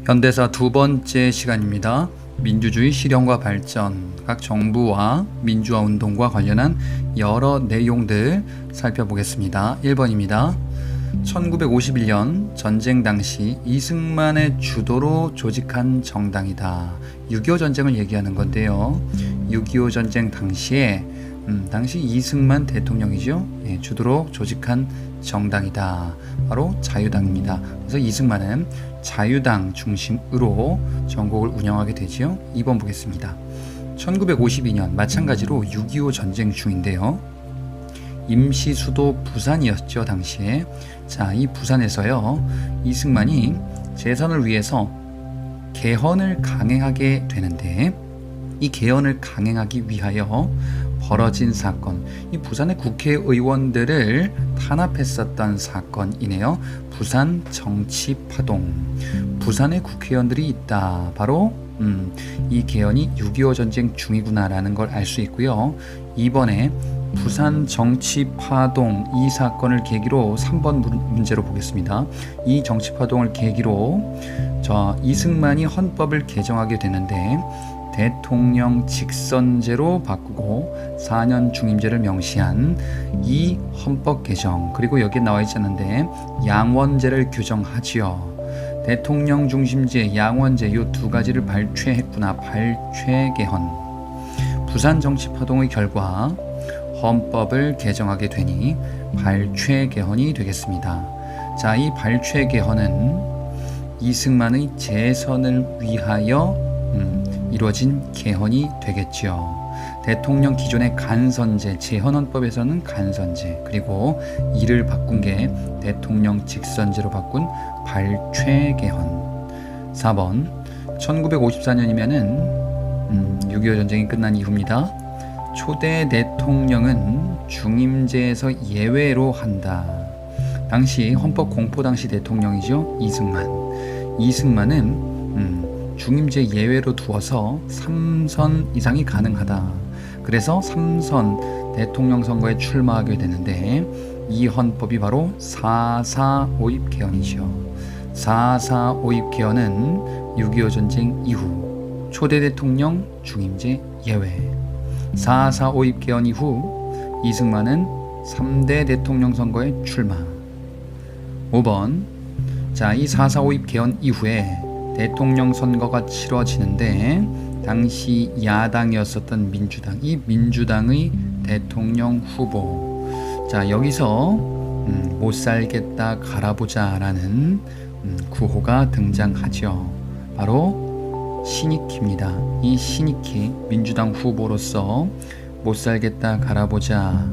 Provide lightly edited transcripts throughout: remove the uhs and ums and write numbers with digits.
현대사 두 번째 시간입니다. 민주주의 실현과 발전, 각 정부와 민주화 운동과 관련한 여러 내용들 살펴보겠습니다. 1번입니다. 1951년 전쟁 당시 이승만의 주도로 조직한 정당이다. 6.25 전쟁을 얘기하는 건데요. 6.25 전쟁 당시에 당시 이승만 대통령이죠. 주도로 조직한 정당이다. 바로 자유당입니다. 그래서 이승만은 자유당 중심으로 전국을 운영하게 되지요. 2번 보겠습니다. 1952년 마찬가지로 6.25 전쟁 중인데요. 임시 수도 부산이었죠, 당시에. 자, 이 부산에서요, 이승만이 재선을 위해서 개헌을 강행하게 되는데, 이 개헌을 강행하기 위하여 벌어진 사건, 이 부산의 국회의원들을 탄압했었던 사건이네요. 부산 정치파동. 부산의 국회의원들이 있다. 바로 이 개헌이 6.25 전쟁 중이구나라는 걸 알 수 있고요. 이번에 부산 정치파동 이 사건을 계기로 3번 문제로 보겠습니다. 이 정치파동을 계기로 이승만이 헌법을 개정하게 되는데 대통령 직선제로 바꾸고 4년 중임제를 명시한 이 헌법 개정, 그리고 여기에 나와 있지 않은데 양원제를 규정하지요. 대통령 중심제, 양원제 이 두 가지를 발췌했구나. 발췌 개헌. 부산 정치파동의 결과 헌법을 개정하게 되니 발췌 개헌이 되겠습니다. 자, 이 발췌 개헌은 이승만의 재선을 위하여 이루어진 개헌이 되겠죠. 대통령 기존의 간선제, 재헌헌법에서는 간선제, 그리고 이를 바꾼 게 대통령 직선제로 바꾼 발췌 개헌. 4번, 1954년이면은 6.25 전쟁이 끝난 이후입니다. 초대 대통령은 중임제에서 예외로 한다. 당시 헌법 공포 당시 대통령이죠. 이승만은 중임제 예외로 두어서 3선 이상이 가능하다. 그래서 3선 대통령 선거에 출마하게 되는데 이 헌법이 바로 4.4 오입 개헌이죠. 4.4 오입 개헌은 6.25 전쟁 이후 초대 대통령 중임제 예외. 4.4 오입 개헌 이후 이승만은 3대 대통령 선거에 출마. 5번. 자, 이 4.4 오입 개헌 이후에 대통령 선거가 치러지는데 당시 야당이었었던 민주당, 이 민주당의 대통령 후보. 자, 여기서 못 살겠다 갈아보자라는 구호가 등장하죠. 바로 신익희입니다. 이 신익희 민주당 후보로서 못 살겠다 갈아보자.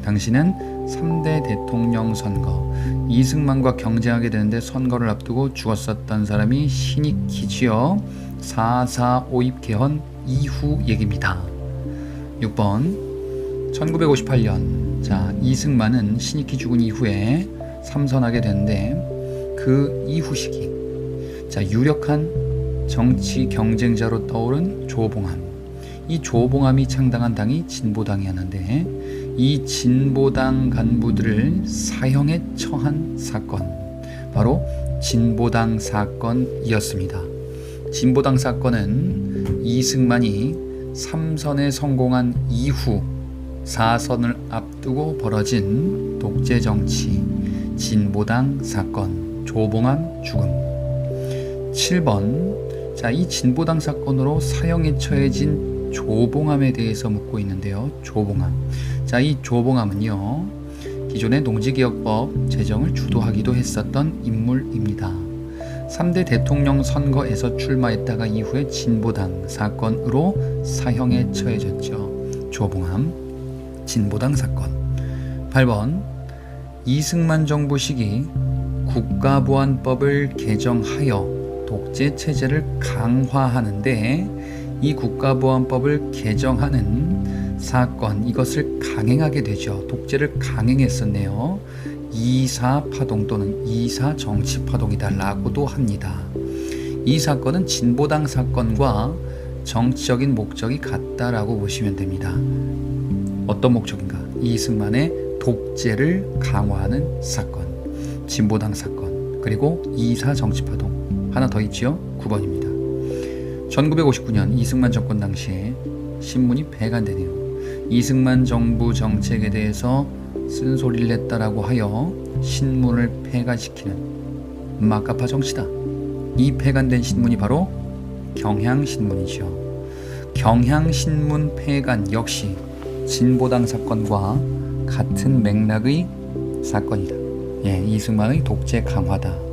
당시는 3대 대통령 선거, 이승만과 경쟁하게 되는데 선거를 앞두고 죽었었던 사람이 신익희지요. 4.4 오입 개헌 이후 얘기입니다. 6번, 1958년 자, 이승만은 신익희 죽은 이후에 삼선하게 되는데 그 이후 시기, 자, 유력한 정치 경쟁자로 떠오른 조봉암. 이 조봉암이 창당한 당이 진보당이었는데 이 진보당 간부들을 사형에 처한 사건, 바로 진보당 사건이었습니다. 진보당 사건은 이승만이 3선에 성공한 이후 4선을 앞두고 벌어진 독재 정치, 진보당 사건, 조봉암 죽음. 7번, 자, 이 진보당 사건으로 사형에 처해진 조봉암에 대해서 묻고 있는데요. 조봉암. 자, 이 조봉암은요, 기존의 농지개혁법 제정을 주도하기도 했었던 인물입니다. 3대 대통령 선거에서 출마했다가 이후에 진보당 사건으로 사형에 처해졌죠. 조봉암, 진보당 사건. 8번, 이승만 정부 시기 국가보안법을 개정하여 독재 체제를 강화하는데 이 국가보안법을 개정하는 사건, 이것을 강행하게 되죠. 독재를 강행했었네요. 2.4 파동 또는 2.4 정치파동이다라고도 합니다. 이 사건은 진보당 사건과 정치적인 목적이 같다라고 보시면 됩니다. 어떤 목적인가? 이승만의 독재를 강화하는 사건, 진보당 사건, 그리고 2.4 정치파동 하나 더 있죠. 9번입니다. 1959년 이승만 정권 당시에 신문이 폐간되네요. 이승만 정부 정책에 대해서 쓴소리를 냈다라고 하여 신문을 폐간시키는 막가파 정치다. 이 폐간된 신문이 바로 경향신문이죠. 경향신문 폐간 역시 진보당 사건과 같은 맥락의 사건이다. 이승만의 독재 강화다.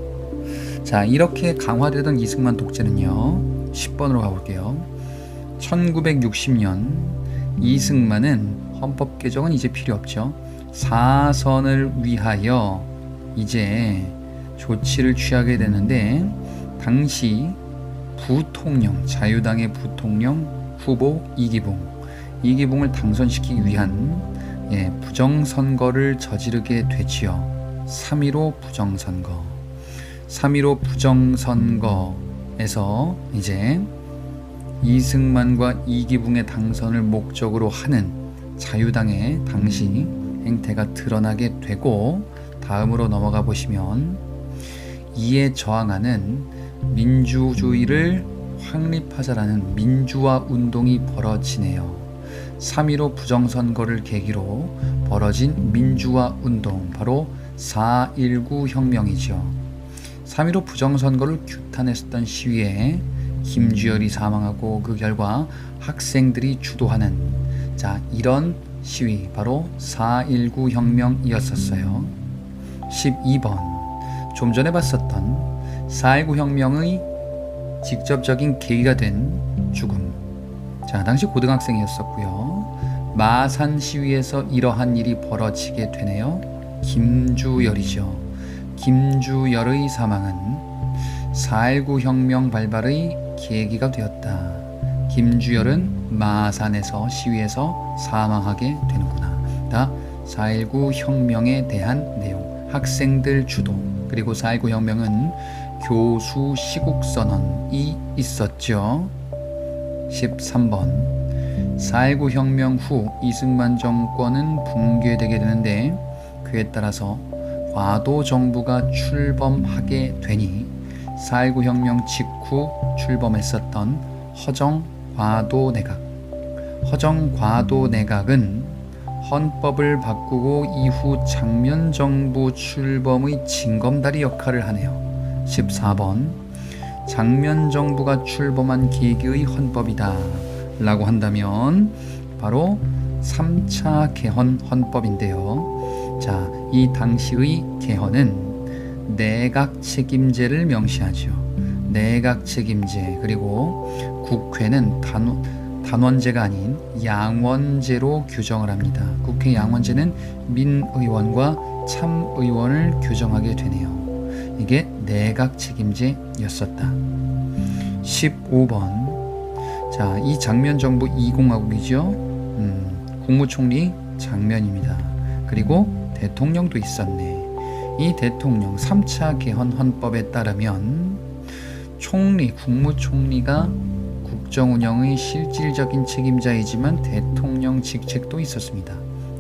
자, 이렇게 강화되던 이승만 독재는요, 10번으로 가볼게요. 1960년 이승만은 헌법 개정은 이제 필요 없죠. 사선을 위하여 이제 조치를 취하게 되는데, 당시 부통령, 자유당의 부통령 후보 이기붕을 당선시키기 위한 부정선거를 저지르게 되지요. 3.15 부정선거. 3.15 부정선거에서 이제 이승만과 이기붕의 당선을 목적으로 하는 자유당의 당시 행태가 드러나게 되고, 다음으로 넘어가 보시면 이에 저항하는 민주주의를 확립하자라는 민주화 운동이 벌어지네요. 3.15 부정선거를 계기로 벌어진 민주화 운동, 바로 4.19 혁명이죠. 3.15 부정선거를 규탄했었던 시위에 김주열이 사망하고 그 결과 학생들이 주도하는 이런 시위, 바로 4.19 혁명이었었어요. 12번, 좀 전에 봤었던 4.19 혁명의 직접적인 계기가 된 죽음. 당시 고등학생이었었고요. 마산 시위에서 이러한 일이 벌어지게 되네요. 김주열이죠. 김주열의 사망은 4.19 혁명 발발의 계기가 되었다. 김주열은 마산에서 시위에서 사망하게 되는구나. 다 4.19 혁명에 대한 내용, 학생들 주도, 그리고 4.19 혁명은 교수 시국선언이 있었죠. 13번, 4.19 혁명 후 이승만 정권은 붕괴되게 되는데, 그에 따라서 과도 정부가 출범하게 되니 4.19 혁명 직후 출범했었던 허정과도 내각은 헌법을 바꾸고 이후 장면 정부 출범의 징검다리 역할을 하네요. 14번, 장면 정부가 출범한 계기의 헌법이다 라고 한다면 바로 3차 개헌 헌법인데요. 이 당시의 개헌은 내각 책임제를 명시하죠. 내각 책임제, 그리고 국회는 단원제가 아닌 양원제로 규정을 합니다. 국회 양원제는 민의원과 참의원을 규정하게 되네요. 이게 내각 책임제였었다. 15번, 이 장면 정부 2공화국이죠. 국무총리 장면입니다. 그리고 대통령도 있었네. 이 대통령 3차 개헌 헌법에 따르면 국무총리가 국정운영의 실질적인 책임자이지만 대통령 직책도 있었습니다.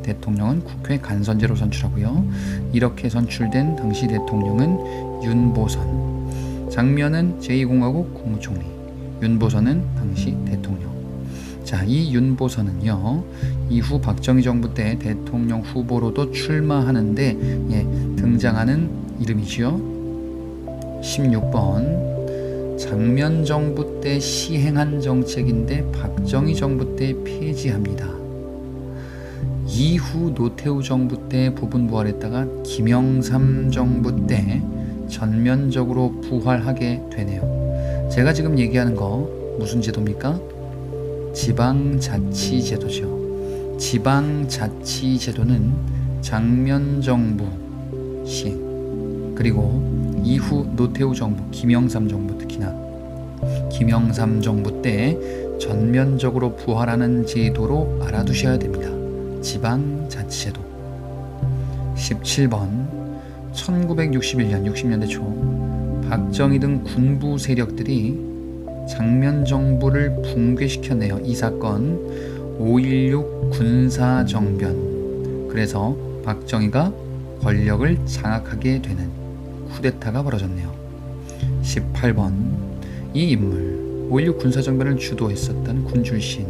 대통령은 국회 간선제로 선출하고요. 이렇게 선출된 당시 대통령은 윤보선, 장면은 제2공화국 국무총리, 윤보선은 당시 대통령. 이 윤보선은요, 이후 박정희 정부 때 대통령 후보로도 출마하는데 등장하는 이름이지요. 16번, 장면 정부 때 시행한 정책인데 박정희 정부 때 폐지합니다. 이후 노태우 정부 때 부분 부활했다가 김영삼 정부 때 전면적으로 부활하게 되네요. 제가 지금 얘기하는 거 무슨 제도입니까? 지방자치제도죠. 지방자치제도는 장면정부 시행, 그리고 이후 노태우 정부, 김영삼 정부, 특히나 김영삼 정부 때 전면적으로 부활하는 제도로 알아두셔야 됩니다. 지방자치제도. 17번, 1961년 60년대 초 박정희 등 군부 세력들이 장면 정부를 붕괴시켰네요. 이 사건 5.16 군사정변. 그래서 박정희가 권력을 장악하게 되는 쿠데타가 벌어졌네요. 18번 이 인물 5.16 군사정변을 주도했었던 군 출신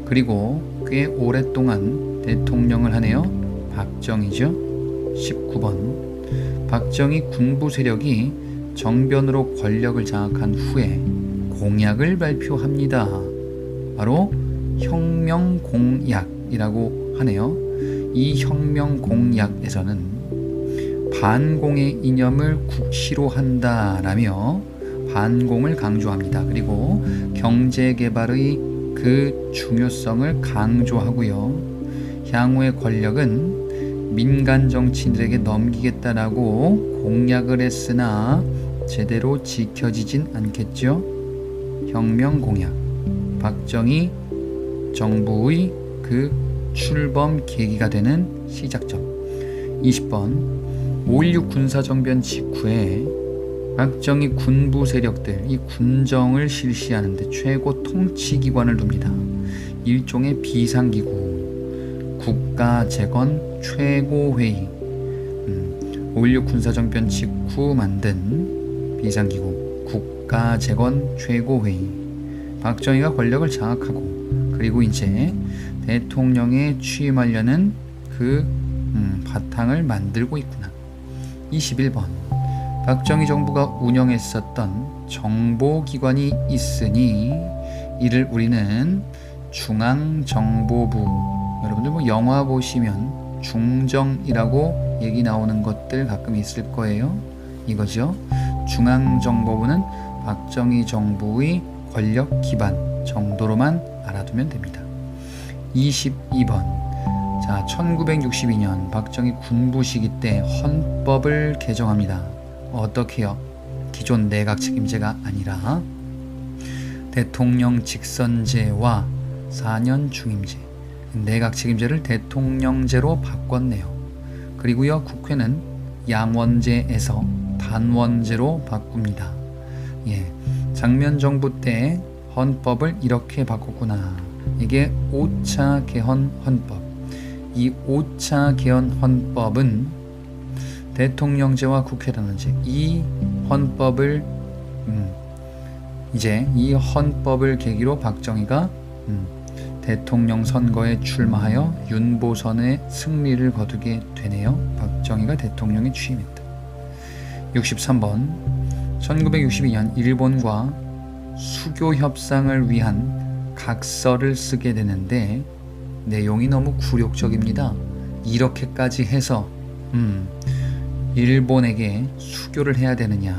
그리고 꽤 오랫동안 대통령을 하네요. 박정희죠. 19번 박정희 군부 세력이 정변으로 권력을 장악한 후에 공약을 발표합니다. 바로 혁명공약이라고 하네요. 이 혁명공약에서는 반공의 이념을 국시로 한다라며 반공을 강조합니다. 그리고 경제개발의 그 중요성을 강조하고요. 향후의 권력은 민간 정치인들에게 넘기겠다라고 공약을 했으나 제대로 지켜지진 않겠죠. 혁명공약, 박정희 정부의 그 출범 계기가 되는 시작점. 20번 5.16 군사정변 직후에 박정희 군부 세력들 이 군정을 실시하는데 최고 통치기관을 둡니다. 일종의 비상기구 국가재건 최고회의 5.16 군사정변 직후 만든 비상기구 국가재건 최고회의. 박정희가 권력을 장악하고 그리고 이제 대통령에 취임하려는 그 바탕을 만들고 있구나. 21번 박정희 정부가 운영했었던 정보기관이 있으니 이를 우리는 중앙정보부, 여러분들 뭐 영화 보시면 중정이라고 얘기 나오는 것들 가끔 있을 거예요. 이거죠. 중앙정보부는 박정희 정부의 권력 기반 정도로만 알아두면 됩니다. 22번 자, 1962년 박정희 군부 시기 때 헌법을 개정합니다. 어떻게요? 기존 내각 책임제가 아니라 대통령 직선제와 4년 중임제, 내각 책임제를 대통령제로 바꿨네요. 그리고요, 국회는 양원제에서 단원제로 바꿉니다. 예, 장면 정부 때 헌법을 이렇게 바꿨구나. 이게 5차 개헌 헌법. 이 5차 개헌 헌법은 대통령제와 국회단원제 이 헌법을 이제 이 헌법을 계기로 박정희가 대통령 선거에 출마하여 윤보선의 승리를 거두게 되네요. 박정희가 대통령에 취임했다. 63번 1962년 일본과 수교 협상을 위한 각서를 쓰게 되는데 내용이 너무 굴욕적입니다. 이렇게까지 해서 일본에게 수교를 해야 되느냐.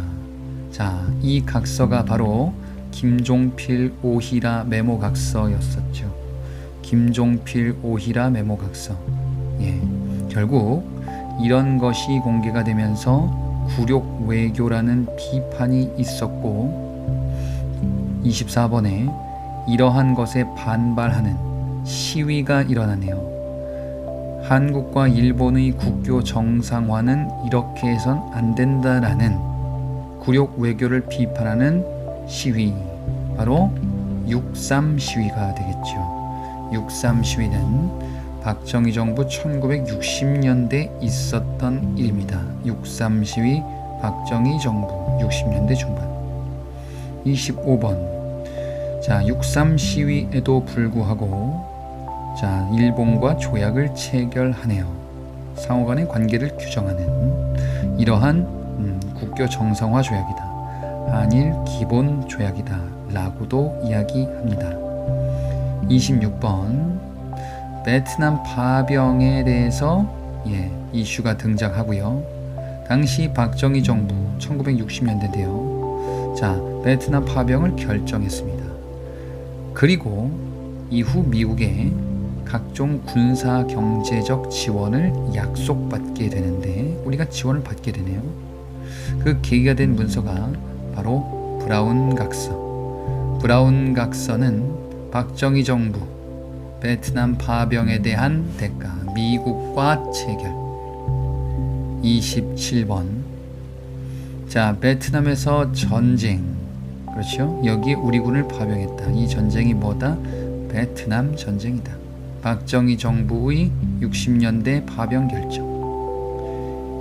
자, 이 각서가 바로 김종필 오히라 메모 각서였었죠. 김종필 오히라 메모 각서. 예, 결국 이런 것이 공개가 되면서 굴욕 외교라는 비판이 있었고 24번에 이러한 것에 반발하는 시위가 일어나네요. 한국과 일본의 국교 정상화는 이렇게 해선 안 된다라는 굴욕 외교를 비판하는 시위, 바로 6.3 시위가 되겠죠. 6.3 시위는 박정희 정부 1960년대 있었던 일입니다. 6.3 시위 박정희 정부 60년대 중반. 25번 자, 6.3 시위에도 불구하고 자, 일본과 조약을 체결하네요. 상호간의 관계를 규정하는 이러한 국교 정상화 조약이다. 한일 기본 조약이다. 라고도 이야기합니다. 26번 베트남 파병에 대해서 이슈가 등장하고요. 당시 박정희 정부 1960년대인데요. 자, 베트남 파병을 결정했습니다. 그리고 이후 미국에 각종 군사 경제적 지원을 약속받게 되는데 우리가 지원을 받게 되네요. 그 계기가 된 문서가 바로 브라운 각서. 브라운 각서는 박정희 정부 베트남 파병에 대한 대가 미국과 체결. 27번 자, 베트남에서 전쟁. 그렇죠? 여기에 우리 군을 파병했다. 이 전쟁이 뭐다? 베트남 전쟁이다. 박정희 정부의 60년대 파병 결정.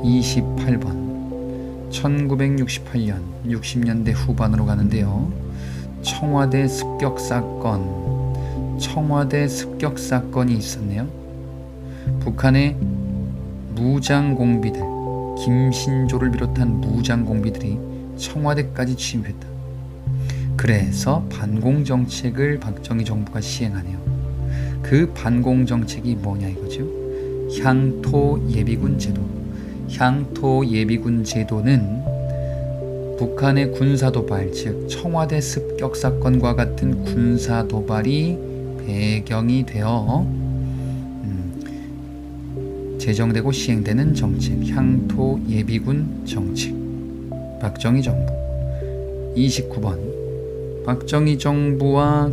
28번 1968년 60년대 후반으로 가는데요. 청와대 습격 사건이 있었네요. 북한의 무장공비들, 김신조를 비롯한 무장공비들이 청와대까지 침입했다. 그래서 반공정책을 박정희 정부가 시행하네요. 그 반공정책이 뭐냐 이거죠. 향토예비군 제도. 향토예비군 제도는 북한의 군사도발, 즉 청와대 습격 사건과 같은 군사도발이 배경이 되어 제정되고 시행되는 정책, 향토예비군 정책. 박정희 정부. 29번. 박정희 정부와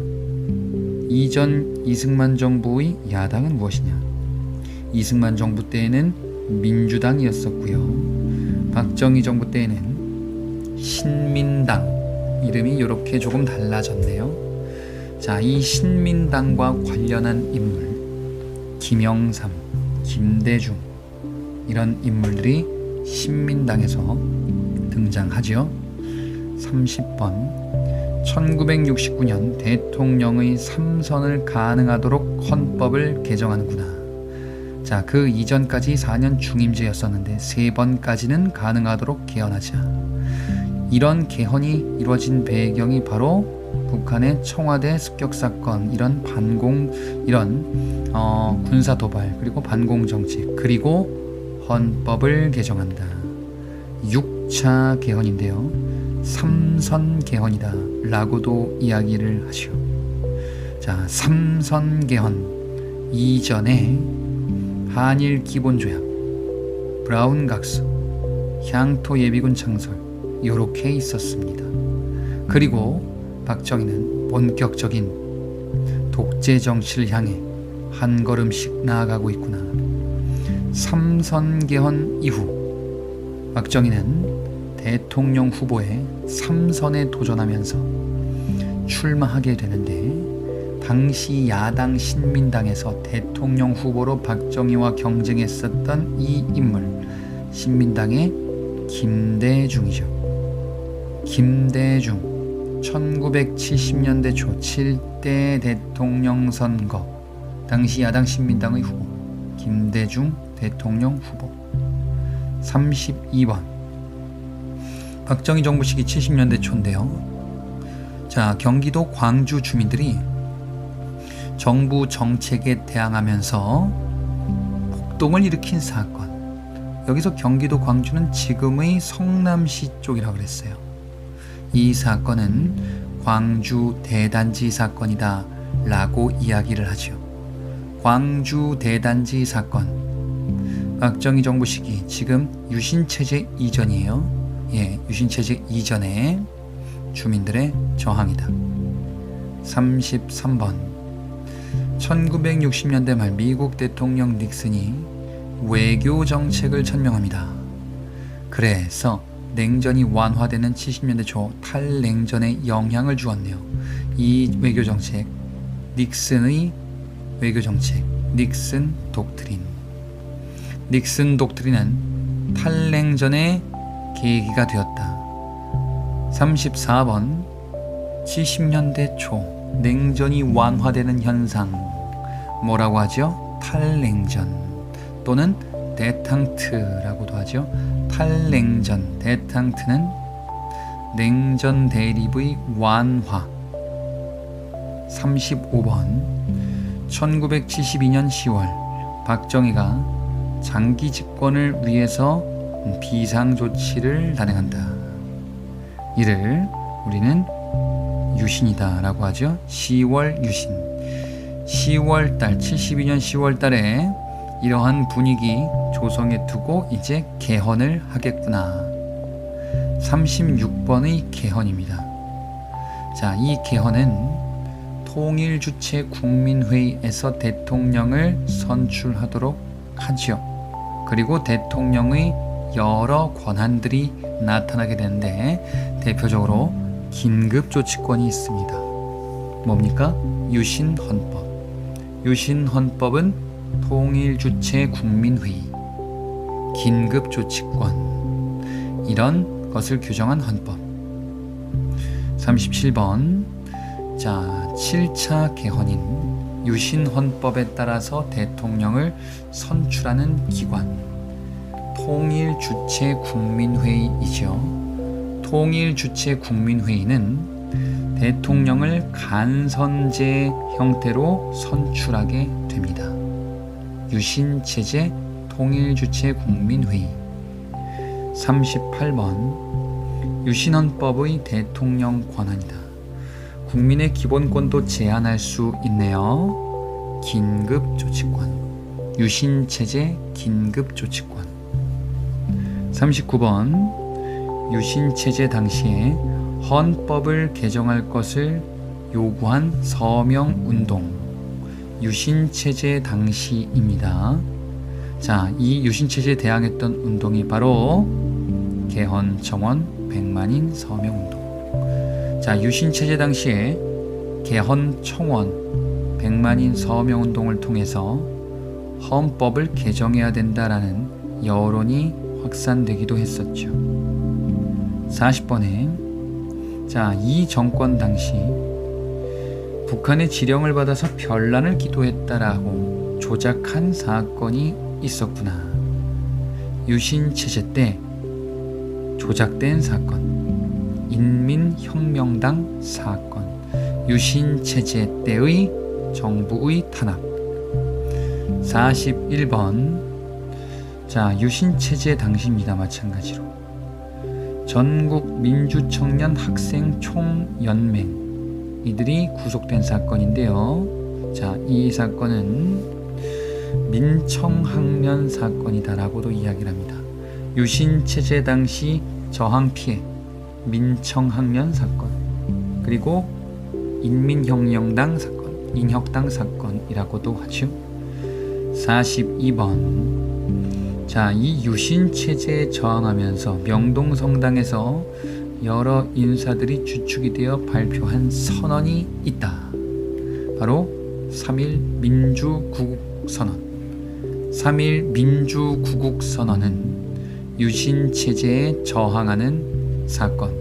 이전 이승만 정부의 야당은 무엇이냐? 이승만 정부 때에는 민주당이었었고요. 박정희 정부 때에는 신민당. 이름이 이렇게 조금 달라졌네요. 자, 이 신민당과 관련한 인물, 김영삼, 김대중, 이런 인물들이 신민당에서 등장하죠. 30번. 1969년 대통령의 3선을 가능하도록 헌법을 개정하는구나. 자, 그 이전까지 4년 중임제였었는데 3번까지는 가능하도록 개헌하자. 이런 개헌이 이루어진 배경이 바로 북한의 청와대 습격 사건, 이런 군사 도발, 그리고 반공 정책, 그리고 헌법을 개정한다. 6차 개헌인데요. 3선 개헌이다 라고도 이야기를 하죠. 자, 3선 개헌 이전에 한일 기본조약, 브라운 각서, 향토 예비군 창설, 요렇게 있었습니다. 그리고 박정희는 본격적인 독재 정치를 향해 한 걸음씩 나아가고 있구나. 3선 개헌 이후 박정희는 대통령 후보에 3선에 도전하면서 출마하게 되는데, 당시 야당 신민당에서 대통령 후보로 박정희와 경쟁했었던 이 인물, 신민당의 김대중이죠. 김대중 1970년대 초 7대 대통령 선거, 당시 야당 신민당의 후보 김대중 대통령 후보. 32번. 박정희 정부 시기 70년대 초인데요. 자, 경기도 광주 주민들이 정부 정책에 대항하면서 폭동을 일으킨 사건. 여기서 경기도 광주는 지금의 성남시 쪽이라고 그랬어요. 이 사건은 광주 대단지 사건이다 라고 이야기를 하죠. 광주 대단지 사건. 박정희 정부 시기, 지금 유신체제 이전이에요. 유신체제 이전에 주민들의 저항이다. 33번. 1960년대 말 미국 대통령 닉슨이 외교 정책을 천명합니다. 그래서 냉전이 완화되는 70년대 초 탈냉전에 영향을 주었네요. 이 외교 정책, 닉슨의 외교 정책, 닉슨 독트린. 닉슨 독트린은 탈냉전의 계기가 되었다. 34번. 70년대 초 냉전이 완화되는 현상, 뭐라고 하죠? 탈냉전 또는 데탕트라고도 하죠. 탈냉전, 데탕트는 냉전 대립의 완화. 35번. 1972년 10월 박정희가 장기 집권을 위해서 비상조치를 단행한다. 이를 우리는 유신이다 라고 하죠. 10월 유신. 10월달, 72년 10월달에 이러한 분위기 조성해 두고 이제 개헌을 하겠구나. 36번의 개헌입니다. 자, 이 개헌은 통일주체 국민회의에서 대통령을 선출하도록 하죠. 그리고 대통령의 여러 권한들이 나타나게 되는데, 대표적으로 긴급조치권이 있습니다. 뭡니까? 유신헌법. 유신헌법은 통일주체 국민회의, 긴급조치권, 이런 것을 규정한 헌법. 37번. 자, 7차 개헌인 유신헌법에 따라서 대통령을 선출하는 기관. 통일주체국민회의이죠. 통일주체국민회의는 대통령을 간선제 형태로 선출하게 됩니다. 유신체제 통일주체국민회의. 38번. 유신헌법의 대통령 권한이다. 국민의 기본권도 제한할 수 있네요. 긴급조치권. 유신체제 긴급조치권. 39번. 유신체제 당시에 헌법을 개정할 것을 요구한 서명운동. 유신체제 당시입니다. 자, 이 유신체제에 대항했던 운동이 바로 개헌청원 100만인 서명운동. 자, 유신체제 당시에 개헌청원 100만인 서명운동을 통해서 헌법을 개정해야 된다라는 여론이 확산되기도 했었죠. 40번에 자, 이 정권 당시 북한의 지령을 받아서 별난을 기도했다라고 조작한 사건이 있었구나. 유신체제 때 조작된 사건. 인민혁명당 사건. 유신체제 때의 정부의 탄압. 41번. 자, 유신체제 당시입니다. 마찬가지로 전국 민주청년 학생 총연맹 이들이 구속된 사건인데요. 자, 이 사건은 민청학년 사건이다라고도 이야기를 합니다. 유신체제 당시 저항 피해 민청학년 사건, 그리고 인민혁명당 사건, 인혁당 사건이라고도 하죠. 42번. 자, 이 유신체제에 저항하면서 명동성당에서 여러 인사들이 주축이 되어 발표한 선언이 있다. 바로 3.1 민주구국선언. 3.1 민주구국선언은 유신체제에 저항하는 사건,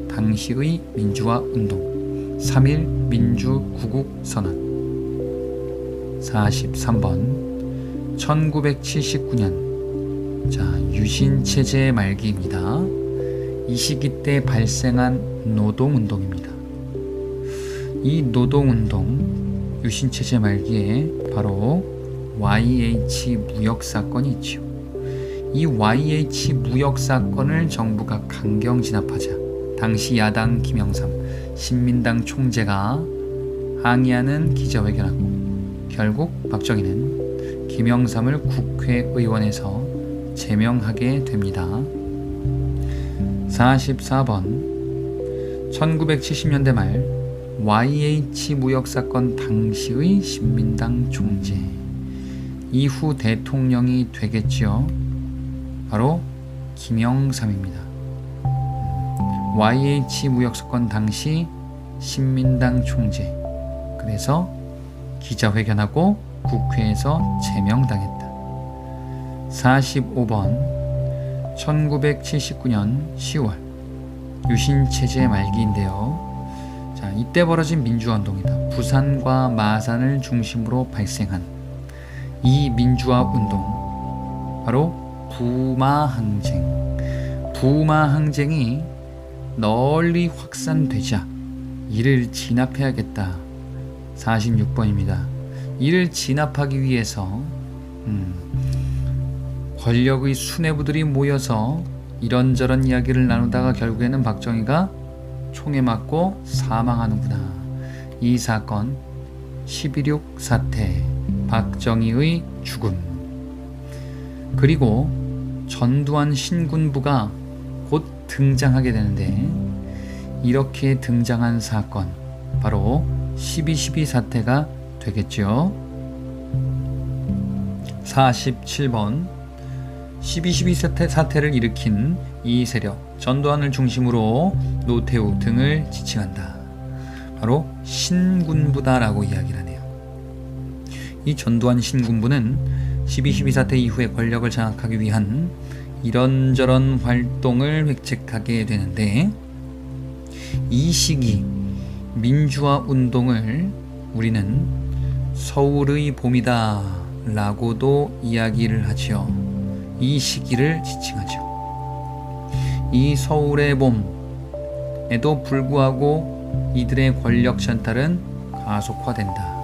당시의 민주화운동, 3.1 민주구국선언. 43번. 1979년. 자, 유신체제 말기입니다. 이 시기 때 발생한 노동운동입니다. 이 노동운동, 유신체제 말기에 바로 YH 무역사건이 있죠. 이 YH 무역사건을 정부가 강경 진압하자 당시 야당 김영삼, 신민당 총재가 항의하는 기자회견하고 결국 박정희는 김영삼을 국회의원에서 제명하게 됩니다. 44번. 1970년대 말 YH 무역사건 당시의 신민당 총재, 이후 대통령이 되겠지요. 바로 김영삼입니다. YH 무역사건 당시 신민당 총재. 그래서 기자회견하고 국회에서 제명당했다. 45번. 1979년 10월 유신체제 말기인데요. 자, 이때 벌어진 민주화운동이다. 부산과 마산을 중심으로 발생한 이 민주화운동, 바로 부마항쟁. 부마항쟁이 널리 확산되자 이를 진압해야겠다. 46번입니다. 이를 진압하기 위해서 권력의 수뇌부들이 모여서 이런저런 이야기를 나누다가 결국에는 박정희가 총에 맞고 사망하는구나. 이 사건 11.6 사태, 박정희의 죽음, 그리고 전두환 신군부가 곧 등장하게 되는데, 이렇게 등장한 사건 바로 12.12 사태가 되겠죠. 47번. 12.12 사태를 일으킨 이 세력, 전두환을 중심으로 노태우 등을 지칭한다. 바로 신군부다라고 이야기를 하네요. 이 전두환 신군부는 12.12 사태 이후에 권력을 장악하기 위한 이런저런 활동을 획책하게 되는데, 이 시기 민주화 운동을 우리는 서울의 봄이다 라고도 이야기를 하지요. 이 시기를 지칭하죠. 이 서울의 봄에도 불구하고 이들의 권력 전탈은 가속화된다.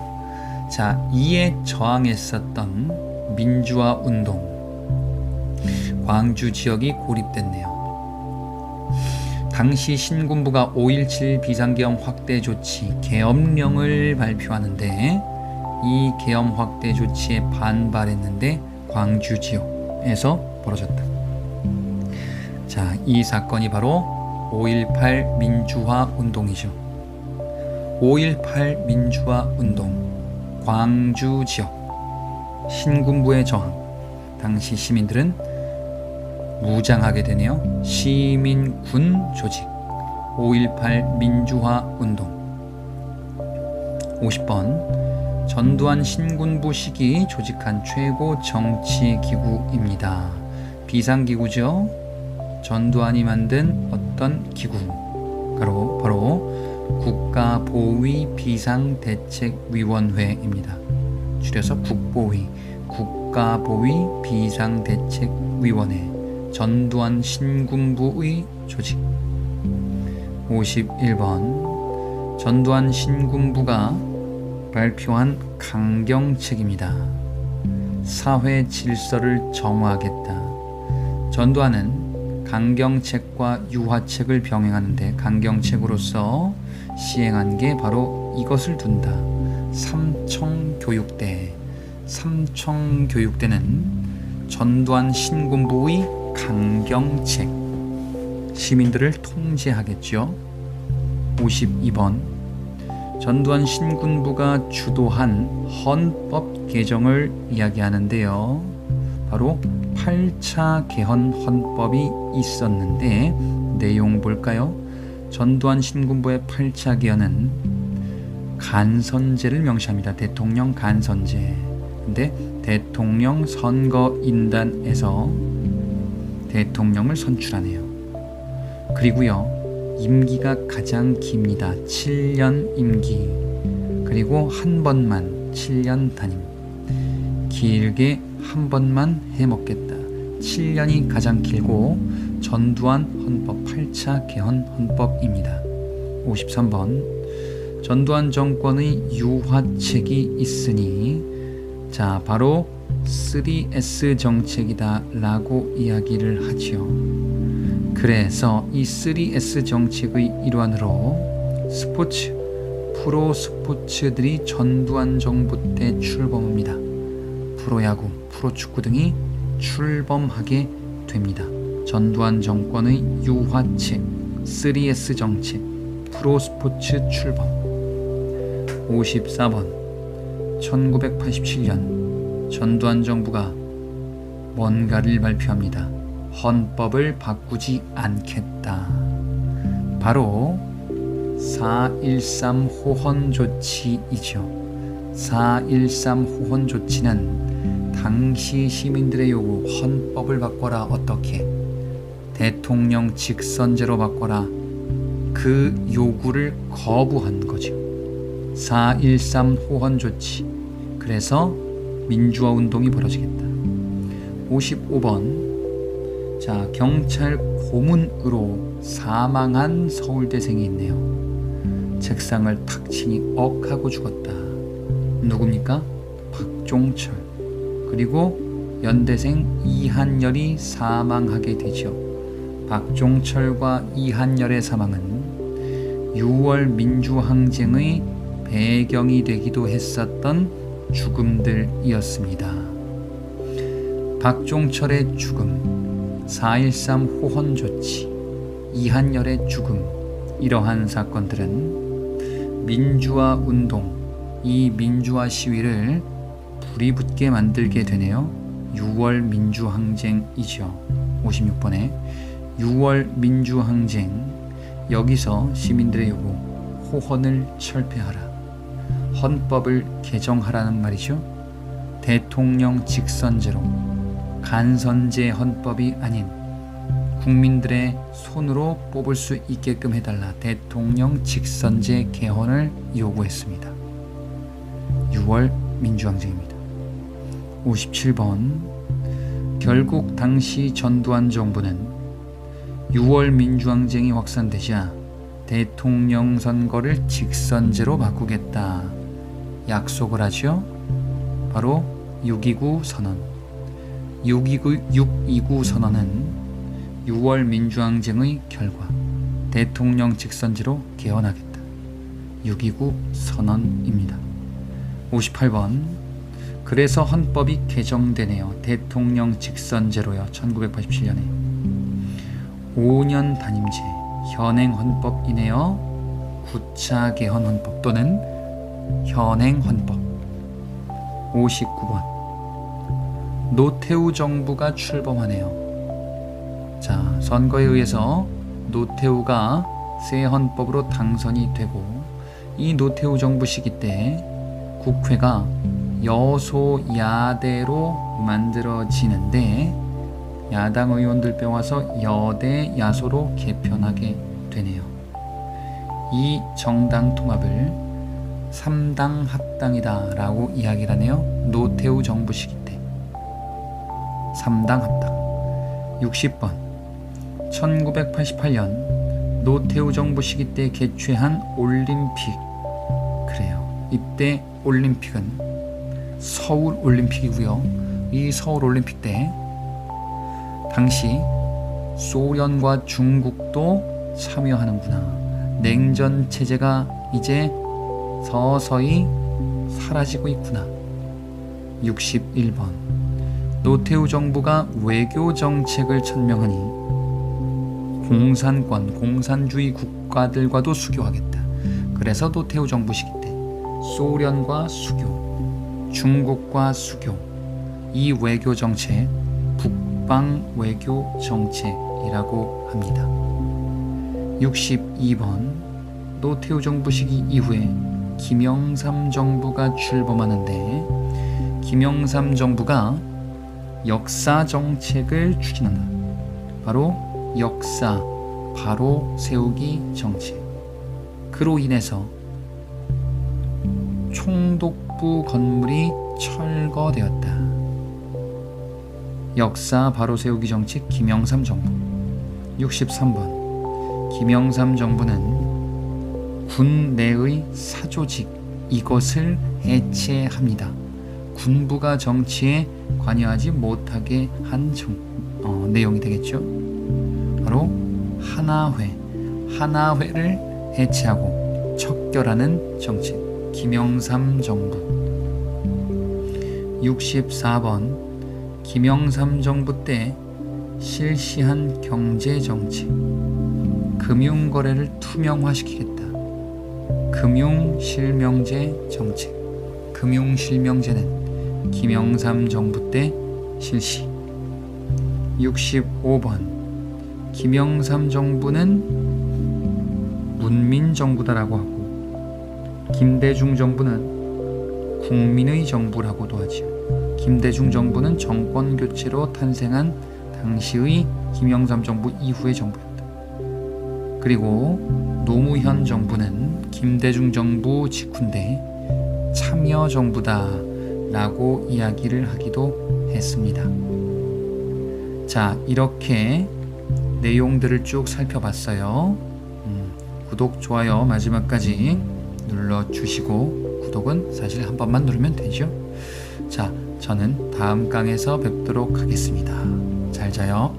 자, 이에 저항했었던 민주화 운동, 광주 지역이 고립됐네요. 당시 신군부가 5.17 비상계엄 확대 조치 계엄령을 발표하는데, 이 계엄 확대 조치에 반발했는데 광주 지역에서 벌어졌다. 자, 이 사건이 바로 5.18 민주화 운동이죠. 5.18 민주화 운동, 광주 지역 신군부의 저항. 당시 시민들은 무장하게 되네요. 시민군 조직 5.18 민주화 운동. 50번 전두환 신군부 시기 조직한 최고 정치기구입니다. 비상기구죠. 전두환이 만든 어떤 기구, 바로 국가보위 비상대책위원회입니다. 줄여서 국보위, 국가보위 비상대책위원회, 전두환 신군부의 조직. 51번 전두환 신군부가 발표한 강경책입니다. 사회 질서를 정화하겠다. 전두환은 강경책과 유화책을 병행하는데, 강경책으로서 시행한 게 바로 이것을 둔다. 삼청교육대. 삼청교육대는 전두환 신군부의 강경책, 시민들을 통제하겠죠. 52번 전두환 신군부가 주도한 헌법 개정을 이야기하는데요. 바로 8차 개헌 헌법이 있었는데, 내용 볼까요? 전두환 신군부의 8차 개헌은 간선제를 명시합니다. 대통령 간선제. 근데 대통령 선거인단에서 대통령을 선출하네요. 그리고요, 임기가 가장 깁니다. 7년 임기. 그리고 한 번만 7년 단임. 길게 한 번만 해먹겠다. 7년이 가장 길고 전두환 헌법 8차 개헌 헌법입니다. 53번 전두환 정권의 유화책이 있으니, 자, 바로 3S 정책이다 라고 이야기를 하지요. 그래서 이 3S 정책의 일환으로 스포츠, 프로 스포츠들이 전두환 정부 때 출범합니다. 프로야구, 프로축구 등이 출범하게 됩니다. 전두환 정권의 유화책, 3S 정책, 프로스포츠 출범. 54번 1987년 전두환 정부가 뭔가를 발표합니다. 헌법을 바꾸지 않겠다. 바로 4.13 호헌 조치이죠. 4.13 호헌 조치는 당시 시민들의 요구, 헌법을 바꿔라. 어떻게? 대통령 직선제로 바꿔라. 그 요구를 거부한 거죠. 4.13 호헌 조치. 그래서 민주화 운동이 벌어지겠다. 55번 자, 경찰 고문으로 사망한 서울대생이 있네요. 책상을 탁 치니 억 하고 죽었다. 누굽니까? 박종철. 그리고 연대생 이한열이 사망하게 되죠. 박종철과 이한열의 사망은 6월 민주항쟁의 배경이 되기도 했었던 죽음들이었습니다. 박종철의 죽음, 4.13 호헌 조치, 이한열의 죽음, 이러한 사건들은 민주화 운동, 이 민주화 시위를 불이 붙게 만들게 되네요. 6월 민주항쟁이죠. 56번에 6월 민주항쟁, 여기서 시민들의 요구, 호헌을 철폐하라, 헌법을 개정하라는 말이죠. 대통령 직선제로 간선제 헌법이 아닌 국민들의 손으로 뽑을 수 있게끔 해달라 대통령 직선제 개헌을 요구했습니다. 6월 민주항쟁입니다. 57번 결국 당시 전두환 정부는 6월 민주항쟁이 확산되자 대통령 선거를 직선제로 바꾸겠다 약속을 하죠. 바로 6.29 선언. 6.29 선언은 6월 민주항쟁의 결과 대통령 직선제로 개헌하겠다. 6.29 선언입니다. 58번 그래서 헌법이 개정되네요. 대통령 직선제로요. 1987년에 5년 단임제 현행 헌법이네요. 9차 개헌 헌법 또는 현행 헌법. 59번 노태우 정부가 출범하네요. 자, 선거에 의해서 노태우가 새 헌법으로 당선이 되고 이 노태우 정부 시기 때 국회가 여소야대로 만들어지는데 야당 의원들 빼와서 여대 야소로 개편하게 되네요. 이 정당 통합을 3당 합당이다 라고 이야기를 하네요. 노태우 정부 시기 때 3당 합당. 60번 1988년 노태우 정부 시기 때 개최한 올림픽. 그래요. 이때 올림픽은 서울 올림픽이고요. 이 서울 올림픽 때 당시 소련과 중국도 참여하는구나. 냉전 체제가 이제 서서히 사라지고 있구나. 61번 노태우 정부가 외교 정책을 천명하니 공산권, 공산주의 국가들과도 수교하겠다. 그래서 노태우 정부 시기 때 소련과 수교, 중국과 수교, 이 외교 정책 북방 외교 정책이라고 합니다. 62번 노태우 정부 시기 이후에 김영삼 정부가 출범하는데 김영삼 정부가 역사 정책을 추진한다. 바로 역사 바로 세우기 정책. 그로 인해서 총독부 건물이 철거되었다. 역사 바로 세우기 정책 김영삼 정부. 63번 김영삼 정부는 군 내의 사조직 이것을 해체합니다. 군부가 정치에 관여하지 못하게 한 내용이 되겠죠. 바로 하나회를 해체하고 척결하는 정책 김영삼 정부. 64번 김영삼 정부 때 실시한 경제정책 금융거래를 투명화시키겠다. 금융실명제 정책. 금융실명제는 김영삼 정부 때 실시. 65번 김영삼 정부는 문민정부다라고 하고 김대중 정부는 국민의 정부라고도 하지요. 김대중 정부는 정권교체로 탄생한 당시의 김영삼 정부 이후의 정부였다. 그리고 노무현 정부는 김대중 정부 직후인데 참여정부다 라고 이야기를 하기도 했습니다. 자, 이렇게 내용들을 쭉 살펴봤어요. 구독, 좋아요 마지막까지 눌러주시고 구독은 사실 한 번만 누르면 되죠. 자, 저는 다음 강에서 뵙도록 하겠습니다. 잘 자요.